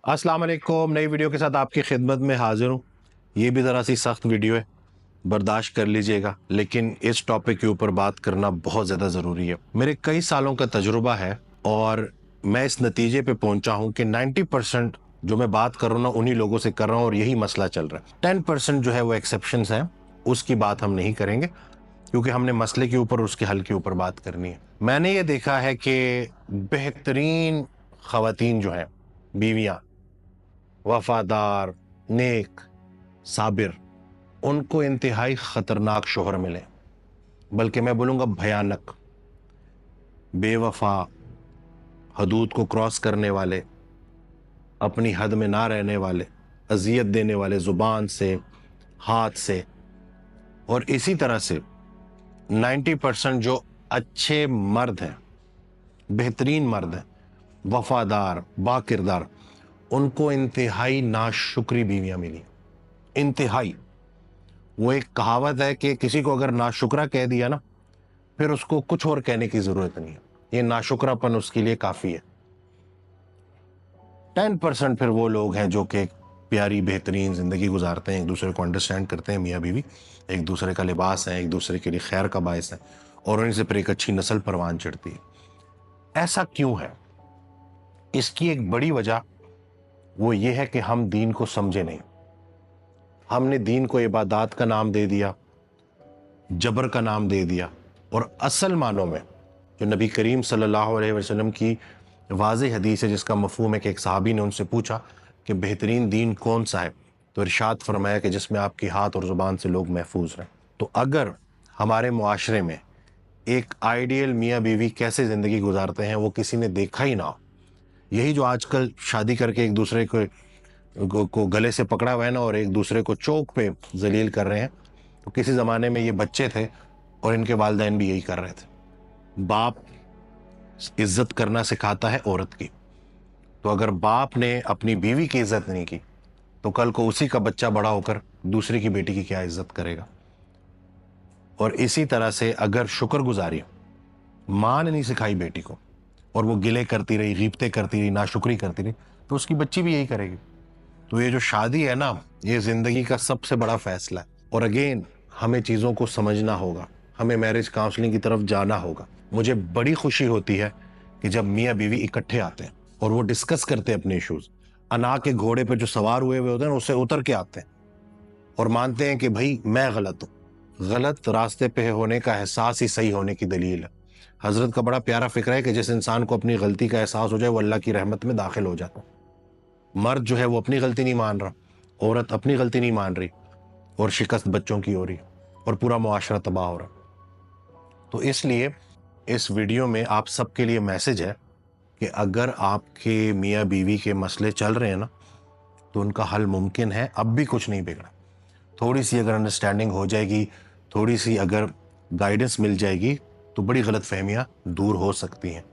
अस्सलाम वालेकुम। नई वीडियो के साथ आपकी खिदमत में हाजिर हूँ। ये भी ज़रा सी सख्त वीडियो है, बर्दाश्त कर लीजिएगा, लेकिन इस टॉपिक के ऊपर बात करना बहुत ज़्यादा ज़रूरी है। मेरे कई सालों का तजुर्बा है और मैं इस नतीजे पे पहुंचा हूं कि 90% जो मैं बात कर रहा हूँ ना, उन्हीं लोगों से कर रहा हूँ और यही मसला चल रहा है। 10% जो है वो एक्सेप्शंस हैं, उसकी बात हम नहीं करेंगे क्योंकि हमने मसले के ऊपर, उसके हल के ऊपर बात करनी है। मैंने ये देखा है कि बेहतरीन खवातीन जो हैं, बीवियां, वफादार, नेक, साबिर, उनको इंतहाई खतरनाक शोहर मिले, बल्कि मैं बोलूंगा भयानक, बेवफा, हदूद को क्रॉस करने वाले, अपनी हद में ना रहने वाले, अजियत देने वाले जुबान से, हाथ से। और इसी तरह से 90% जो अच्छे मर्द हैं, बेहतरीन मर्द हैं, वफादार, बाकिरदार, उनको इंतहाई नाशुक्री बीवियां मिली। इंतहाई। वो एक कहावत है कि किसी को अगर नाशुक्रा कह दिया ना, फिर उसको कुछ और कहने की जरूरत नहीं है, ये नाशुक्रापन उसके लिए काफी है। 10% फिर वो लोग हैं जो कि प्यारी बेहतरीन जिंदगी गुजारते हैं, एक दूसरे को अंडरस्टैंड करते हैं, मियाँ बीवी एक दूसरे का लिबास है, एक दूसरे के लिए खैर का बायस है और उन्हीं से फिर एक अच्छी नस्ल परवान चढ़ती है। ऐसा क्यों है? इसकी एक बड़ी वजह वो ये है कि हम दीन को समझे नहीं। हमने दीन को इबादत का नाम दे दिया, जबर का नाम दे दिया, और असल मानों में जो नबी करीम सल्लल्लाहु अलैहि वसल्लम की वाज़ेह हदीस है, जिसका मफ़हूम है कि एक सहाबी ने उनसे पूछा कि बेहतरीन दीन कौन सा है, तो इरशाद फरमाया कि जिसमें आपकी हाथ और ज़ुबान से लोग महफूज रहें। तो अगर हमारे मुआशरे में एक आइडियल मियाँ बीवी कैसे ज़िंदगी गुजारते हैं वो किसी ने देखा ही ना हो, यही जो आजकल शादी करके एक दूसरे को गले से पकड़ा हुआ है ना और एक दूसरे को चौक पे जलील कर रहे हैं, तो किसी ज़माने में ये बच्चे थे और इनके वालिदैन भी यही कर रहे थे। बाप इज्जत करना सिखाता है औरत की, तो अगर बाप ने अपनी बीवी की इज्जत नहीं की तो कल को उसी का बच्चा बड़ा होकर दूसरी की बेटी की क्या इज्जत करेगा। और इसी तरह से अगर शुक्रगुजारी माँ ने नहीं सिखाई बेटी को और वो गिले करती रही, गीबतें करती रही, नाशुक्री करती रही, तो उसकी बच्ची भी यही करेगी। तो ये जो शादी है ना, ये जिंदगी का सबसे बड़ा फैसला है। और अगेन हमें चीज़ों को समझना होगा, हमें मैरिज काउंसलिंग की तरफ जाना होगा। मुझे बड़ी खुशी होती है कि जब मियाँ बीवी इकट्ठे आते हैं और वो डिस्कस करते हैं अपने इश्यूज, अना के घोड़े पे जो सवार हुए हुए होते हैं उससे उतर के आते हैं और मानते हैं कि भाई मैं गलत हूँ। गलत रास्ते पे होने का एहसास ही सही होने की दलील है। हजरत का बड़ा प्यारा फिक्र है कि जिस इंसान को अपनी गलती का एहसास हो जाए वो अल्लाह की रहमत में दाखिल हो जाता है। मर्द जो है वो अपनी गलती नहीं मान रहा, औरत अपनी गलती नहीं मान रही और शिकस्त बच्चों की हो रही और पूरा मुआशरा तबाह हो रहा। तो इसलिए इस वीडियो में आप सबके लिए मैसेज है कि अगर आपके मियाँ बीवी के मसले चल रहे हैं ना, तो उनका हल मुमकिन है। अब भी कुछ नहीं बिगड़ा। थोड़ी सी अगर अंडरस्टैंडिंग हो जाएगी, थोड़ी सी अगर गाइडेंस मिल जाएगी, तो बड़ी गलत फहमियाँ दूर हो सकती हैं।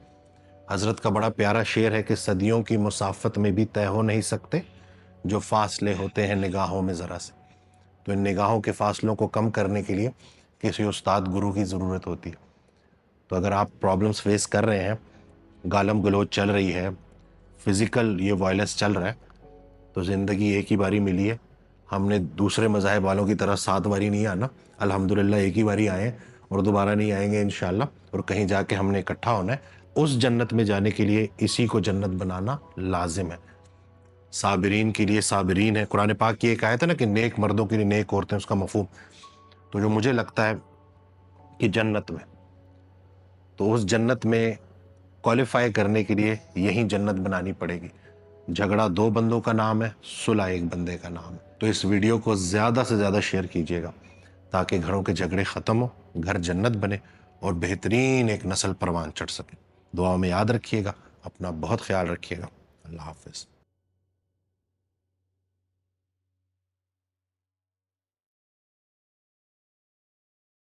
हजरत का बड़ा प्यारा शेर है कि सदियों की मुसाफत में भी तय हो नहीं सकते जो फासले होते हैं निगाहों में ज़रा से। तो इन निगाहों के फासलों को कम करने के लिए किसी उस्ताद गुरु की ज़रूरत होती है। तो अगर आप प्रॉब्लम्स फेस कर रहे हैं, गालम गलोच चल रही है, फिज़िकल ये वायलेंस चल रहा है, तो ज़िंदगी एक ही बारी मिली है। हमने दूसरे मज़ाहिब वालों की तरह 7 बारी नहीं आना, अल्हम्दुलिल्लाह एक ही बारी आए और दोबारा नहीं आएंगे इंशाल्लाह। और कहीं जाके हमने इकट्ठा होना है। उस जन्नत में जाने के लिए इसी को जन्नत बनाना लाजिम है। साबिरीन के लिए साबिरीन है। कुरान पाक की एक आयत है ना कि नेक मर्दों के लिए नेक औरतें, उसका मफहूम। तो जो मुझे लगता है कि जन्नत में, तो उस जन्नत में क्वालिफाई करने के लिए यही जन्नत बनानी पड़ेगी। झगड़ा 2 बंदों का नाम है, सुलह 1 बंदे का नाम है। तो इस वीडियो को ज़्यादा से ज़्यादा शेयर कीजिएगा ताकि घरों के झगड़े ख़त्म हो, घर जन्नत बने और बेहतरीन एक नस्ल परवान चढ़ सके। दुआ में याद रखिएगा, अपना बहुत ख्याल रखिएगा। अल्लाह हाफिज़।